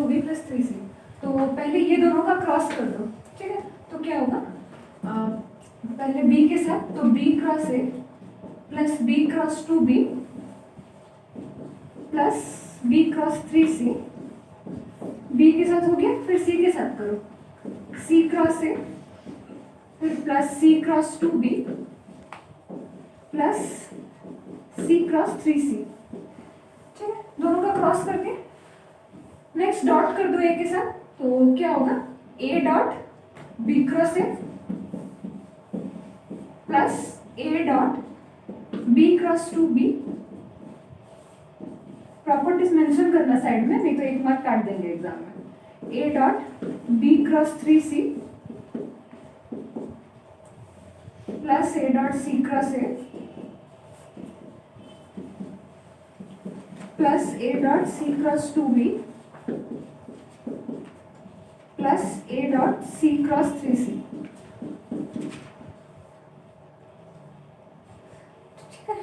2b plus 3c। तो पहले ये दोनों का क्रॉस कर दो, ठीक है। तो क्या होगा, पहले b के साथ तो b cross a plus b cross 2b plus b cross 3c, b के साथ हो गया, फिर c के साथ करो, c क्रॉस a फिर plus c cross 2b plus c cross 3c, ठीक है। दोनों का क्रॉस करके नेक्स्ट डॉट कर दो a के साथ, तो क्या होगा, a dot b cross a plus a dot b cross 2b। Properties mention करना साइड में, नहीं तो एक मार्क काट देंगे एग्जाम में। a dot b cross 3c plus a dot c cross a plus a dot c cross 2b plus a dot c cross 3c, ठीक है।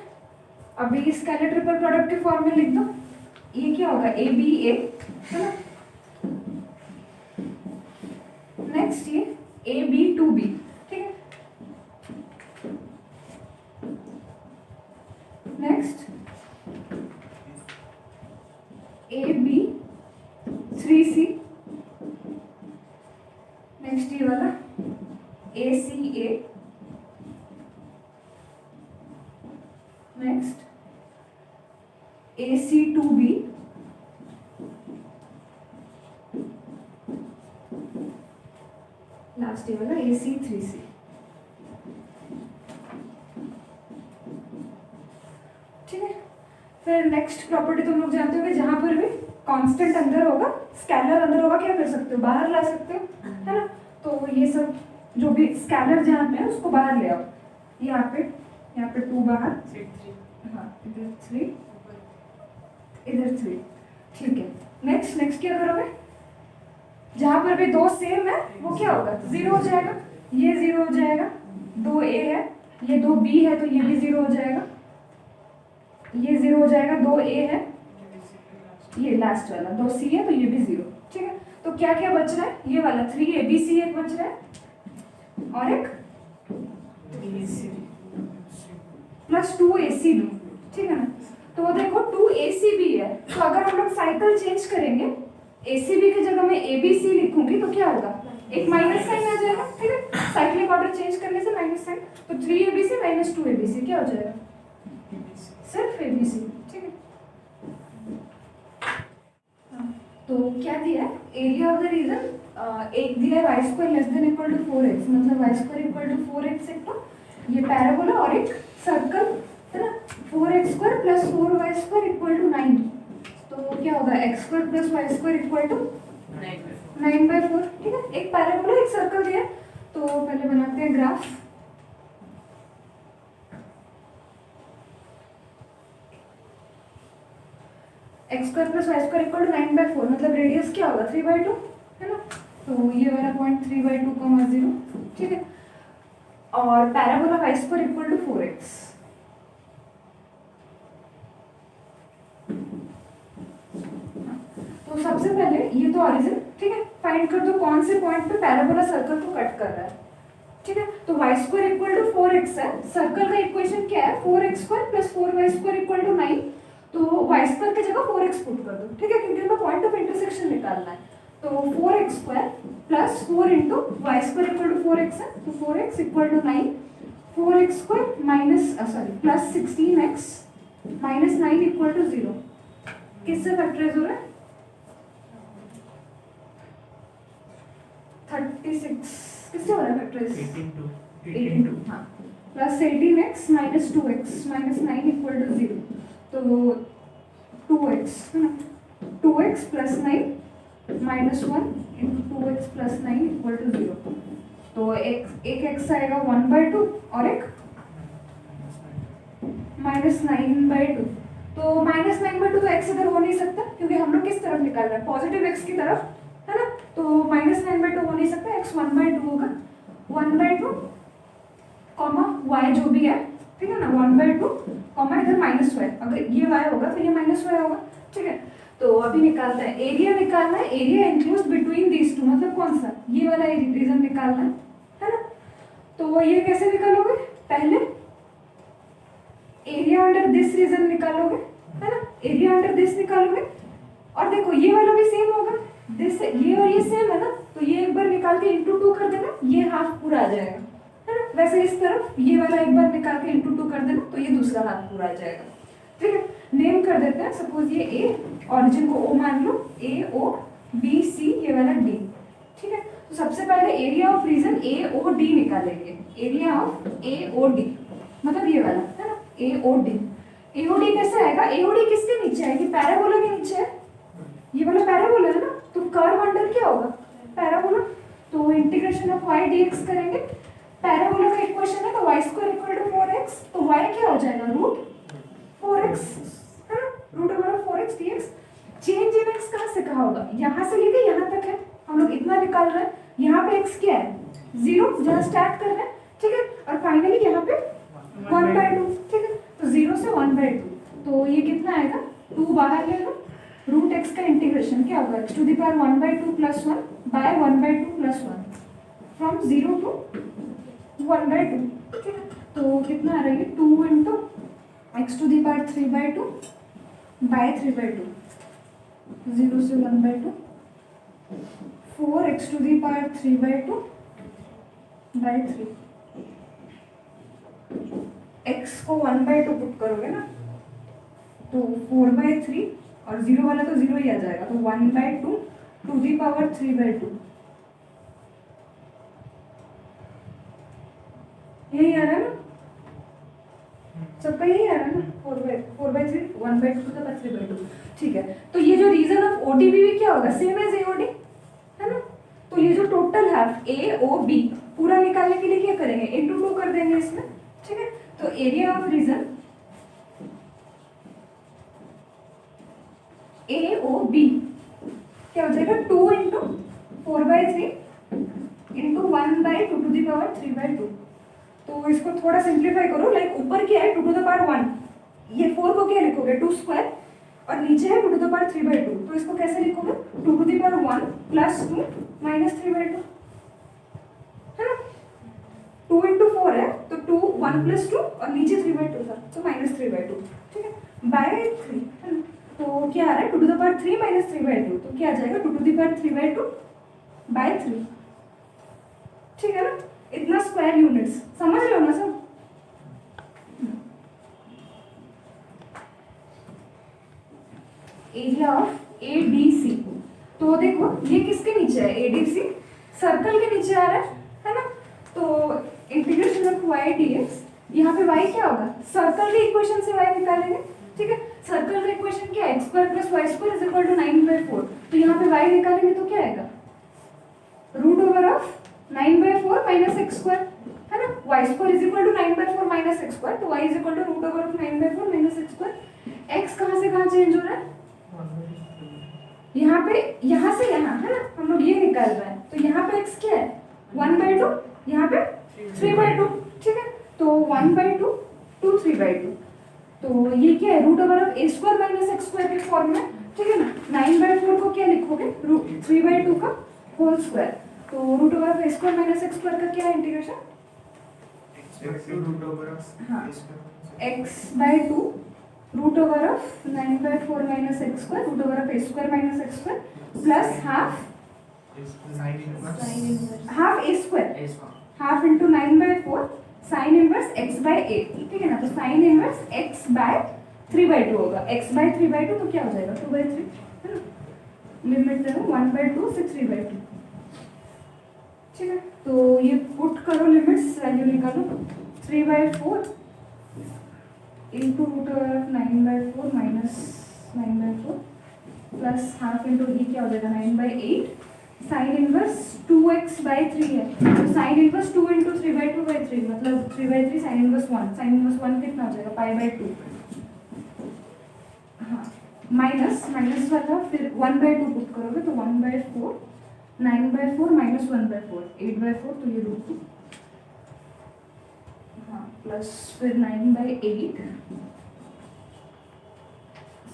अभी स्केलर ट्रिपल प्रोडक्ट के फॉर्म में लिख दो, ये क्या होगा, ए बी ए, है ना। नेक्स्ट ये ए बी 2b, ठीक है। Next A B 3c, next ये वाला ए सी ए, नेक्स्ट ए सी 2b, लास्ट ये वाला ए सी 3c, ठीक है। फिर नेक्स्ट प्रॉपर्टी तुम लोग जानते हो कि जहां पर भी कांस्टेंट अंदर होगा, स्केलर अंदर होगा, क्या कर सकते हो, बाहर ला सकते हो, है ना। तो ये सब जो भी स्केलर जहाँ पे है उसको बाहर ले आओ, यहाँ पे 2 बाहर, हाँ इधर 3 इधर 3, ठीक है। नेक्स्ट क्या करोगे, जहां पर भी दो सेम है वो क्या होगा, 0 हो जाएगा, ये 0 हो जाएगा, 2a है, ये 2b है तो ये भी 0 हो जाएगा, ये 0 हो जाएगा, 2a है, ये लास्ट वाला 2c है तो ये भी 0, ठीक है। तो क्या क्या बच रहा है, ये वाला 3abc एक बच रहा है और एक प्लस 2ac, ठीक है ना। तो देखो 2ac भी है, तो अगर हम लोग साइकिल चेंज करेंगे, acb की जगह में abc लिखूंगी तो क्या होगा, एक माइनस साइन आ जाएगा, ठीक है। साइक्लिक ऑर्डर चेंज करने से माइनस साइन, तो 3abc माइनस 2abc क्या हो जाएगा, सिर्फ abc, ठीक है। तो क्या दिया है, एरिया ऑफ द रीजन एक दिया है y square less than equal to 4x, मतलब Y square equal to 4x एक तो ये पैराबोला और एक सर्कल, है ना। 4x square plus 4y square equal to 9, तो क्या होगा, x square plus y square equal to 9/4, ठीक है। एक पैराबोला एक सर्कल दिया है, तो पहले बनाते हैं graph. X square plus y square equal to 9/4, मतलब रेडियस क्या होगा, 3/2, है ना। तो ये वाला पॉइंट 3/2, 0, ठीक है। और parabola y square equal to 4x, तो सबसे पहले ये तो ऑरिजिन, ठीक है। फाइंड कर दो कौन से पॉइंट पे पैराबोला सर्कल को कट कर रहा है, ठीक है। तो Y square equal to 4x है, सर्कल का इक्वेशन क्या है, 4x square plus 4y square equal to 9, तो y स्क्वायर की जगह 4x पुट कर दो, ठीक है, क्योंकि हमें पॉइंट ऑफ इंटरसेक्शन निकालना है। तो 4x square plus 4 into y square equal to 4x है, तो 4x equal to 9, 4x square minus plus 16x minus 9 equal to 0, किससे फैक्टराइज हो रहा है, 36, किससे हो रहा है फैक्टराइज, 18, हाँ, plus 18x minus 2x minus 9 equal to 0, तो 2x है ना, 2x plus 9 minus 1 into 2x plus 9 equal to 0, तो एक x आएगा 1/2 और एक माइनस 9/2, तो माइनस 9/2 तो x इधर हो नहीं सकता, क्योंकि हम लोग किस तरफ निकाल रहे हैं, पॉजिटिव x की तरफ, है ना। तो माइनस 9/2 हो नहीं सकता, x 1/2 होगा, 1/2 कॉमा y जो भी है, ठीक है ना, 1/2 कॉमा इधर -y, अगर ये y होगा तो ये -y होगा, ठीक है। तो अभी निकालते हैं, एरिया निकालना है, area include between these two, मतलब कौन सा, ये वाला रीजन निकालना है ना। तो ये कैसे निकालोगे, पहले एरिया अंडर दिस रीजन निकालोगे, है ना, एरिया अंडर दिस निकालोगे, और देखो ये वाला भी सेम होगा, दिस ये और ये सेम है ना, तो ये एक बार निकाल के इंटू 2 कर देना, ये हाफ पूरा आ जाएगा, है ना। वैसे इस तरफ ये वाला एक बार निकाल के इंटू 2 कर देना, तो ये दूसरा हाफ पूरा आ जाएगा, ठीक है। नेम कर देते हैं, सपोज ये ए, ऑरिजिन को ओ मान लो, ए ओ बी सी, ये वाला डी, ठीक है। तो सबसे पहले area of region A o d निकालेंगे, area of a o d, मतलब ये वाला है ना, ए ओ डी। ए ओ डी कैसे आएगा, ए ओ डी किसके नीचे आएगी, पैराबोला के नीचे है, ये वाला पैराबोला है ना, तो कर्व अंडर क्या होगा, पैराबोला। तो इंटीग्रेशन ऑफ y dx करेंगे, पैराबोला का इक्वेशन है, तो y square equal to 4x, तो y क्या हो जाएगा, रूट 4x, है ना, root over 4x dx। Change in x कहाँ से कहाँ होगा, यहाँ से लेके यहाँ तक है, हम लोग इतना निकाल रहे हैं, यहाँ पे x क्या है, 0, जहाँ स्टार्ट कर रहे हैं, ठीक है, और फाइनली यहाँ पे 1/2, ठीक है, तो 0 से 1/2, तो ये कितना आएगा, 2 बाहर ले लो, रूट x का इंटीग्रेशन क्या होगा, x to the power 1/2 plus 1 by 1/2 plus 1 from 0 to 1/2, ठीक है। तो कितना आ रहा है, 2 into x to the power 3/2 by 3/2, 0 से 1/2, 4x to the power 3/2 by 3, x को 1/2 पुट करोगे ना, तो 4/3, और 0 वाला तो 0 ही आ जाएगा, तो 1/2 टू दी पावर 3/2, यही आ रहा है ना, सबका यही आ रहा है ना, 4/3 1/2 टू द पावर 3/2, ठीक है। तो ये जो रीजन ऑफ ओडीबी भी क्या होगा, सेम एज एओडी, है ना। तो ये जो टोटल है ए ओ बी पूरा निकालने के लिए क्या करेंगे, इंटू 2 कर देंगे इसमें, ठीक है। तो area of region A O B क्या हो जाएगा, 2 into 4/3 into 1/2 to the power 3/2। तो इसको थोड़ा सिंप्लीफाई करो, लाइक ऊपर क्या है 2 टू द पावर 1, ये 4 को क्या लिखोगे 2 स्क्वायर, और नीचे है 2 टू द पावर 3/2, तो इसको कैसे लिखोगे 2 to the power 1 plus 2 minus 3/2, है ना। 2 इंटू 4 है, तो 2 1 प्लस 2 और नीचे 3/2 था, तो माइनस 3/2, ठीक है, बाय 3, है ना। तो क्या आ रहा है 2 टू द पावर 3 माइनस 3/2, तो क्या आ जाएगा 2 टू द पावर 3/2 बाय 3, ठीक है ना। इतना स्क्वायर यूनिट्स समझ लो ना सब। एरिया ऑफ एडीसी, तो देखो ये किसके नीचे है, एडीसी सर्कल के नीचे आ रहा है ना। तो इंटीग्रेशन ऑफ y dx, यहाँ पे y क्या होगा, सर्कल के इक्वेशन से y निकालेंगे, ठीक है। सर्कल का इक्वेशन क्या है, x square plus y square is equal to 9/4, तो यहाँ पे y निकालेंगे तो क्या आएगा, root over of 9/4 minus x square, है ना। y square is equal to 9/4 minus x square, तो y is equal to root over of 9/4 minus x square. x कहाँ से कहाँ चेंज हो रहा है, यहाँ पे, यहाँ से यहाँ, है ना, हम लोग ये निकाल रहे हैं, तो यहाँ पे x क्या है 1/2, यहाँ पे 3/2, ठीक है। तो 1/2 टू 3/2, तो ये क्या है root over of a square minus x square के फॉर्म में, ठीक है ना। 9/4 को क्या लिखोगे, रूट 3/2 का होल स्क्वायर, तो root over of a square minus x square का क्या है इंटीग्रेशन, हाँ x/2 root over of 9/4 minus x square, root over of a square minus x square plus half a square, half into 9/4 sine inverse x/8, ठीक है ना। तो sine inverse x/3/2 होगा, x/3/2 तो क्या हो जाएगा 2/3, है ना। लिमिट देखो 1/2 से 3/2, ठीक है। तो ये पुट करो, लिमिट्स वैल्यू निकालो, 3/4 into root over of 9/4 minus 9/4 plus half into ये क्या हो जाएगा 9/8, साइन इनवर्स 2x/3 है, तो साइन इनवर्स 2 इंटू 3/2/3 मतलब 3/3 साइन इनवर्स 1, साइन इनवर्स 1 कितना हो जाएगा π/2, हाँ माइनस वाला फिर 1/2 पुट करोगे तो 1/4, 9/4 माइनस 1/4 8/4, तो ये रूट 2, हाँ प्लस फिर 9/8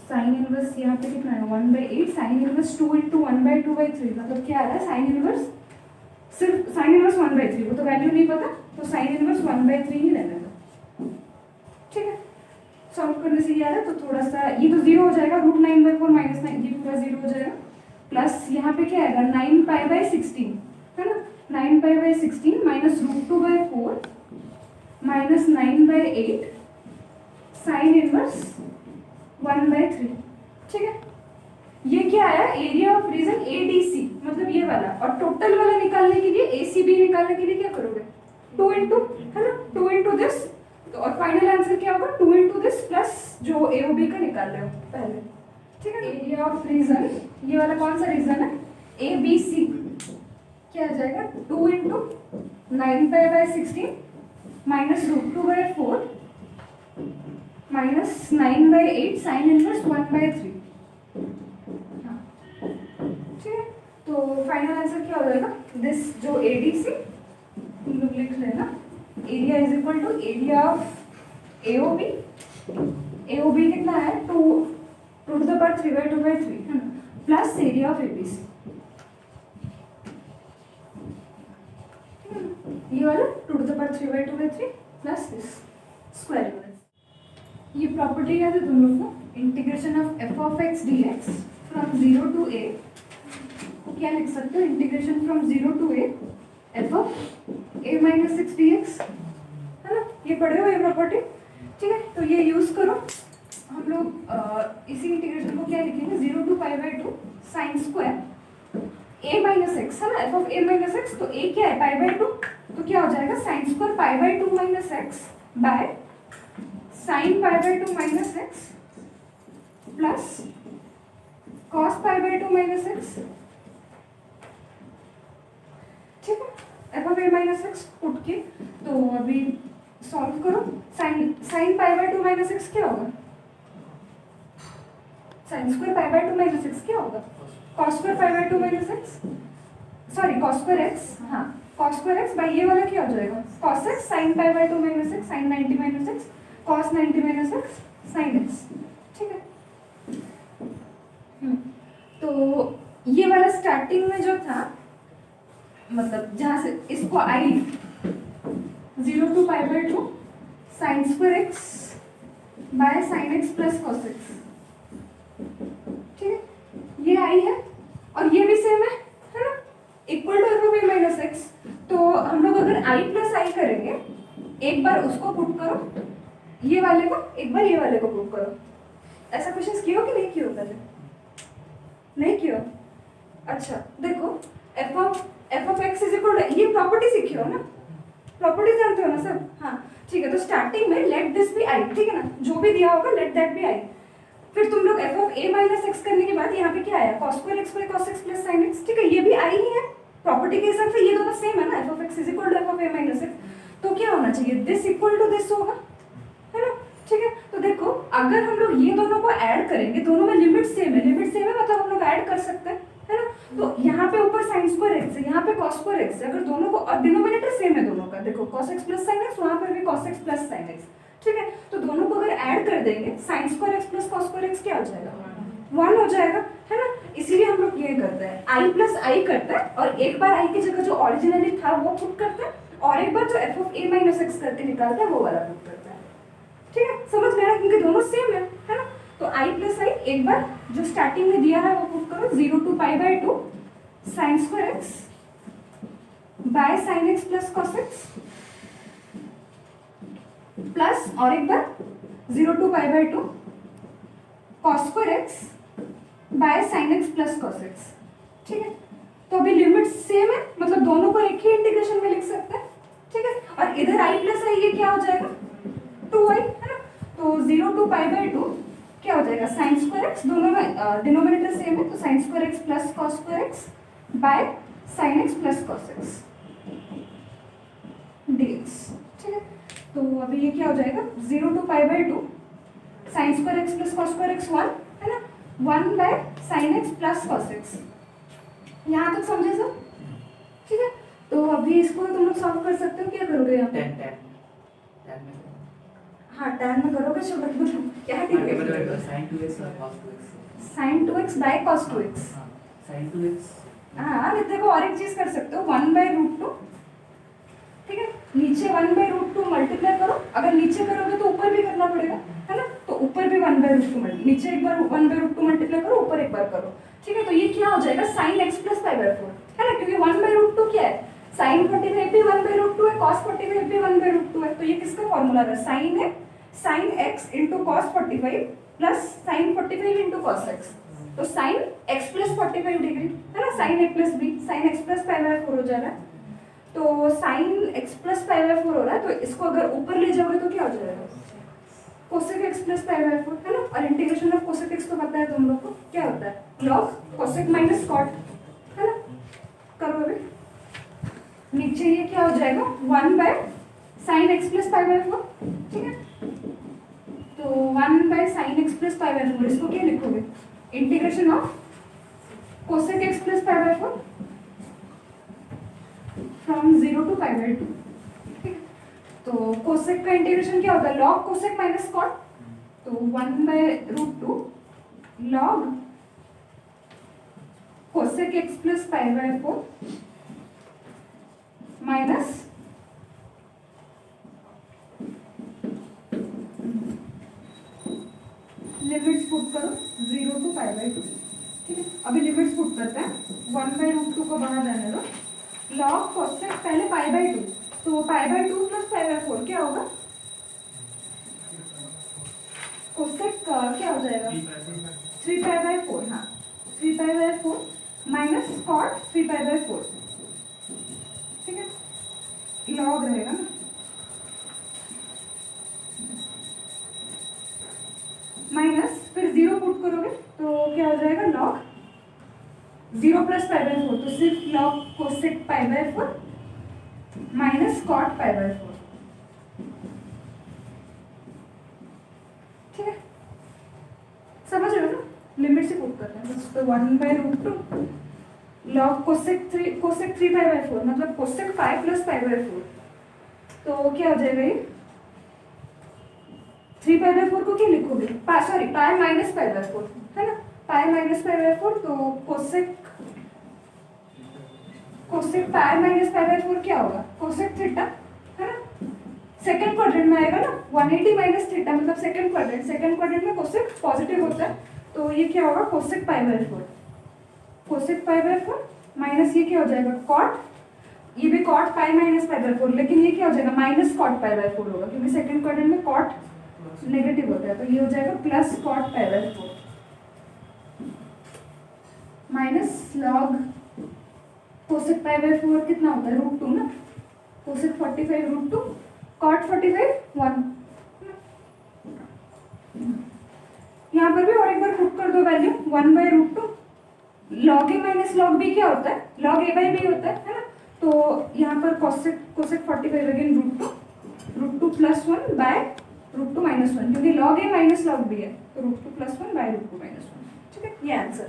साइन इनवर्स यहाँ पे कितना है 1/8, साइन इनवर्स 2 × 1/2/3, मतलब क्या आ रहा है साइन इनवर्स, सिर्फ साइन इनवर्स 1/3, वो तो वैल्यू नहीं पता, तो साइन इनवर्स 1/3 ही रहने दो, ठीक है। सॉल्व करने से ये आ रहा है, तो थोड़ा सा ये तो 0 हो जाएगा, √9/4 - 9, ये पूरा 0 हो जाएगा, प्लस यहाँ पे क्या आएगा 9π/16, है ना, 9π/16 माइनस √2/4 माइनस 9/8 साइन इनवर्स 1/3, ठीक है। ये क्या आया, एरिया ऑफ रीजन ADC, मतलब ये वाला, और टोटल वाला निकालने के लिए ACB निकालने के लिए क्या करोगे 2 × है ना, 2 × दिस, तो और फाइनल आंसर क्या होगा 2 × दिस प्लस जो AOB का निकाल रहे हो पहले, ठीक है। एरिया ऑफ रीजन, ये वाला कौन सा रीजन है ABC, क्या आ जाएगा 2 × 9π/16 माइनस √2/4 माइनस 9/8 साइन इनवर्स 1/3, हाँ, ठीक है। तो फाइनल आंसर क्या हो जाएगा, दिस जो ADC हम लोग लिख रहे हैं ना, area is equal to area of AOB, AOB कितना है 2 √3/2/3 है ना, प्लस एरिया ऑफ ABC, ये वाला 2√3/2/3 प्लस दिस स्क्वायर इनवर्स। ये प्रॉपर्टी याद है तुम लोग को, integration of f(x) dx from 0 to a को क्या लिख सकते हो, integration from 0 to a f(a - 6 dx), है ना, ये पढ़े हो ये प्रॉपर्टी, ठीक है। तो ये यूज करो, हम लोग इसी इंटीग्रेशन को क्या लिखेंगे 0 to π/2 sine square a - x, है ना, f(a - x), तो a क्या है π/2, तो क्या हो जाएगा sine square π/2 - x by sine π/2 - x plus cos π/2 - x, ठीक है, f(a - x) पुट के, तो अभी सॉल्व करो, साइन π/2 - x क्या होगा, साइन स्क्वायर π/2 - x क्या होगा cos square π/2 - x, sorry cos square x, हाँ कॉस स्क्वायर x बाय ये वाला क्या हो जाएगा cos x sine π/2 - x sine 90 - x cos 90 - x sine x, ठीक है। तो ये वाला स्टार्टिंग में जो था, मतलब जहाँ से इसको आई 0 to π/2 sine square x by sine x plus cos x, ठीक है, ये आई है, और ये भी सेम है ना, इक्वल टू f(a - x), तो हम लोग अगर i प्लस आई करेंगे, एक बार उसको पुट करो ये वाले को, एक बार ये वाले को पुट करो, ऐसा क्वेश्चंस किए हो कि नहीं किए हो, पहले नहीं किए हो, अच्छा देखो f(x) इज इक्वल टू, ये प्रॉपर्टी सीखे हो ना, प्रॉपर्टी जानते हो ना सब, हाँ ठीक है। तो स्टार्टिंग में लेट दिस बी आई, ठीक है ना, जो भी दिया होगा लेट दैट बी आई, फिर तुम लोग f(a - x) करने के बाद यहाँ पे क्या आया cos square x by cos x plus sin x, ठीक है, ये भी आई ही है, प्रॉपर्टी के हिसाब से ये दोनों सेम है ना, f(x) is equal to f(a - x), तो क्या होना चाहिए दिस इक्वल टू दिस होगा, है ना, ठीक है। तो देखो अगर हम लोग ये दोनों को ऐड करेंगे, दोनों में लिमिट सेम है, लिमिट सेम है मतलब हम लोग ऐड कर सकते हैं, है ना, तो यहाँ पे ऊपर sin स्क्वायर x है, यहाँ पे cos स्क्वायर x है, अगर दोनों को, और डिनोमिनेटर सेम है दोनों का, देखो cos x plus sin x, वहाँ पर भी cos x plus sin x, ठीक है, तो दोनों को अगर ऐड कर देंगे sin square x plus cos square x क्या हो जाएगा 1 हो जाएगा, है ना, इसीलिए हम लोग ये करते हैं i प्लस आई करते हैं, और एक बार i की जगह जो ओरिजिनली था वो पुट करते हैं, और एक बार जो f(a - x) करके निकालते हैं वो वाला पुट करते हैं, ठीक है, समझ में आया, क्योंकि दोनों सेम है ना, तो i प्लस आई एक बार जो स्टार्टिंग में दिया है वो पुट करो 0 to π/2 sine square x by sine x plus cos x, plus और एक बार 0 to π/2 cos square x by sine x plus cos x, ठीक है। तो अभी लिमिट सेम है, मतलब दोनों को एक ही इंटीग्रेशन में लिख सकते हैं, ठीक है, और इधर i प्लस आई ये क्या हो जाएगा 2i, है ना, तो 0 to π/2 क्या हो जाएगा साइन स्क्वायर x, दोनों में डिनोमिनेटर सेम है, तो sign square x plus cos square x by sine x plus cos x dx, ठीक है। तो अभी ये क्या हो जाएगा 0 to π/2 sine square x plus cos square x 1, है ना, 1 by sine x plus cos x, यहाँ तक समझे सब, ठीक है। तो अभी इसको तुम लोग सॉल्व कर सकते हो, क्या करोगे यहाँ पे हाँ tan में करोगे तो मतलब क्या डिफरेंस sin 2x और cos 2x sin 2x by cos 2x sin 2x हाँ नहीं देखो और एक चीज कर सकते हो 1/√2 ठीक है नीचे 1/√2 मल्टीप्लाई करो अगर नीचे करोगे तो ऊपर भी करना पड़ेगा है ना तो ऊपर भी 1/√2 नीचे एक बार 1/√2 मल्टीप्लाई करो ऊपर एक बार करो ठीक है तो ये क्या हो जाएगा sin x plus pi by 4 है ना क्योंकि 1/√2 क्या है sin 45 भी 1/√2 है cos 45 भी 1/√2 है तो ये किसका फॉर्मूला है sin x into cos 45 plus sin 45 into cos x तो sin x plus 45 डिग्री है ना sin a plus b sin x plus pi by 4 हो जा रहा है तो sin x plus pi by 4 हो रहा है तो इसको अगर ऊपर ले जाओगे तो क्या हो जाएगा cosec x plus pi by 4 है ना और इंटीग्रेशन ऑफ cosec x तो पता है तुम लोग को क्या होता है log cosec minus cot है ना करो अभी नीचे ये क्या हो जाएगा 1 by sin x plus pi by 4 ठीक है तो 1 by sin x plus pi by 4 इसको क्या लिखोगे integration of cosec x plus pi by 4 from 0 to pi by 2 ठीक तो cosec का इंटीग्रेशन क्या होता है log cosec minus cot तो 1/√2 log cosec x plus pi by 4 minus limits put करो 0 to pi by 2 ठीक है अभी लिमिट्स पुट करते हैं 1/√2 को बाहर रहने दो log cosec पहले pi by 2 तो pi by 2 plus pi by 4 क्या होगा cosec क्या हो जाएगा 3 pi by 4 हाँ 3 pi by 4 minus cot 3 pi by 4 ठीक है log रहेगा ना माइनस फिर 0 पुट करोगे तो क्या हो जाएगा log 0 plus pi by 4 तो सिर्फ log cosec pi by 4 minus cot pi by 4 ठीक है समझ रहे हो ना लिमिट से पुट करते हैं बस तो 1/√2 log cosec 3 pi by 4 मतलब cosec 5 plus pi by 4 तो क्या हो जाएगा ये 3 pi by 4 को क्या लिखोगे sorry pi minus pi by 4 है ना pi minus pi by 4 तो cosec pi minus pi by 4 क्या होगा cosec थीटा है ना सेकंड क्वाड्रेंट में आएगा ना 180 माइनस थीटा मतलब सेकंड क्वाड्रेंट में cosec पॉजिटिव होता है तो ये क्या होगा cosec pi by 4 cosec pi by 4 minus ये क्या हो जाएगा cot ये भी cot pi minus pi by 4 लेकिन ये क्या हो जाएगा माइनस cot pi by 4 होगा क्योंकि सेकंड क्वाड्रेंट में cot नेगेटिव होता है तो ये हो जाएगा plus cot pi by 4 minus log cosec pi by 4 कितना होता है √2 ना cosec 45 √2 cot 45 1 यहाँ पर भी और एक बार पुट कर दो value 1/√2 log a minus log b क्या होता है log a by b होता है ना तो यहाँ पर cosec 45 again √2 plus 1 by √2 minus 1 क्योंकि log a minus log b है तो √2 प्लस 1 बाय √2 माइनस 1 ठीक है ये answer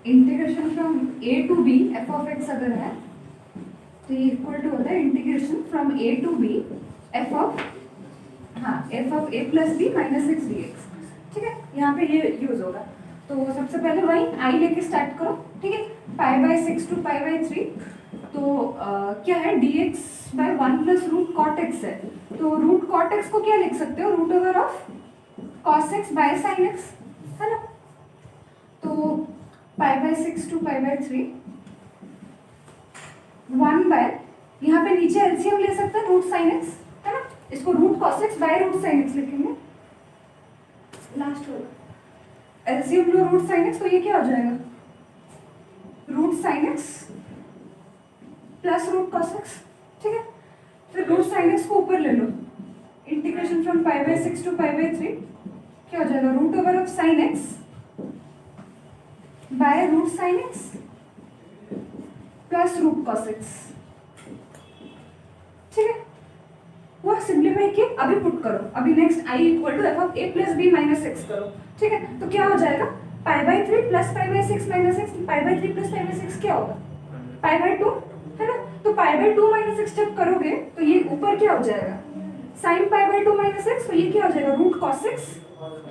integration from a to b f of x अगर है तो ये इक्वल टू होता है integration from a to b f of a plus b minus 6 dx ठीक है यहाँ पे ये यूज होगा तो सबसे पहले वही i लेके स्टार्ट करो ठीक है pi by 6 to pi by 3 तो क्या है dx by 1 plus root cot x है तो रूट कॉट एक्स को क्या लिख सकते हो root over of cos x by sine x है ना तो pi by 6 to pi by 3 1 by यहाँ पे नीचे एलसीएम ले सकते हैं रूट साइन एक्स है ना इसको root cos x by root sine x लिखेंगे लास्ट होगा एलसीएम लो रूट साइन एक्स तो ये क्या हो जाएगा root sine x plus root cos x ठीक है फिर रूट साइन एक्स को ऊपर ले लो integration from pi by 6 to pi by 3 क्या हो जाएगा root over of sine x by root sine x plus root cos x ठीक है वो सिंप्लीफाई किए अभी पुट करो अभी next I equal to f of a plus b minus x करो ठीक है तो क्या हो जाएगा pi by 3 plus pi by 6 minus x pi by 3 plus pi by 6 क्या होगा पाई बाय 2 है ना तो पाई बाय 2 माइनस 6 जब करोगे तो ये ऊपर क्या हो जाएगा sine pi by 2 minus x, तो ये क्या हो जाएगा रूट कॉस एक्स,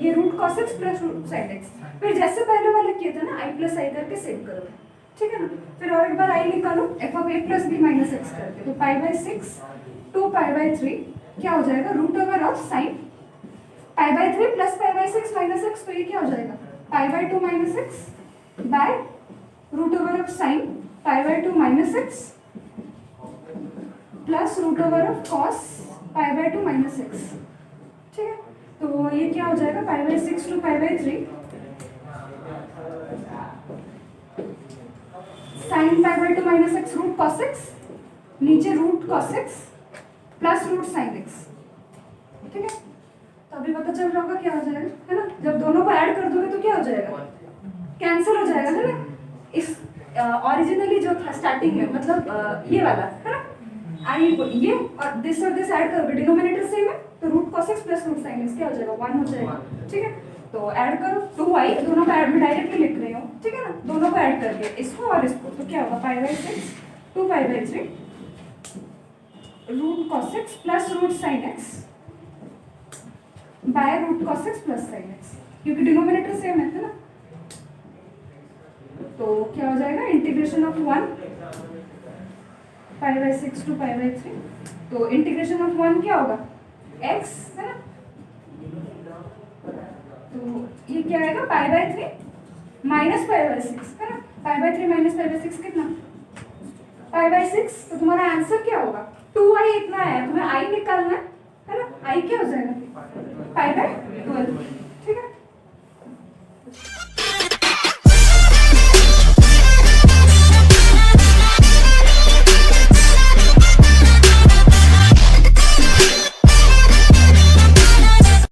ये root cos x plus root sine x. फिर जैसे पहले वाले किए थे ना आई प्लस आई करके सेव करो, ठीक है ना। फिर और एक बार आई निकालो f of a plus b minus x करके, तो पाई बाई 6 2 पाई बाई 3 क्या हो जाएगा root over of sine pi by 3 plus pi by 6 minus x, तो ये क्या हो जाएगा pi by 2 minus x by root over of sine pi by 2 minus x plus root over of cos pi by 2 minus x, ठीक है। तो ये क्या हो जाएगा pi by 6 to pi by 3 sine pi by 2 minus x root cos x, नीचे root cos x plus root sine x, ठीक है। तो अभी पता चल रहा होगा क्या हो जाएगा, है ना। जब दोनों को ऐड कर दोगे तो क्या हो जाएगा, कैंसिल हो जाएगा, है ना। इस ओरिजिनली जो था स्टार्टिंग में मतलब ये वाला है ना, आई ये और दिस ऐड करोगे डिनोमिनेटर सेम है, तो root cos x plus root sine x क्या हो जाएगा 1 हो जाएगा, ठीक है। तो ऐड करो 2y, दोनों को ऐड में डायरेक्टली लिख रही हूँ, ठीक है ना। दोनों को ऐड करके इसको और इसको, तो क्या होगा pi by 6 2 pi by 3 root cos x plus root sine x by root cos x plus sine x, क्योंकि डिनोमिनेटर सेम है ना। तो क्या हो जाएगा integration of 1 pi by 6 to pi by 3, तो इंटीग्रेशन ऑफ 1 क्या होगा x, है ना। तो ये क्या आएगा पाई बाई 3 माइनस पाई बाई 6, है ना। पाई बाई 3 माइनस पाई बाई 6 कितना पाई बाई 6, तो तुम्हारा आंसर क्या होगा 2y इतना है, तुम्हें i निकालना है ना। i क्या हो जाएगा पाई बाई 12, ठीक है।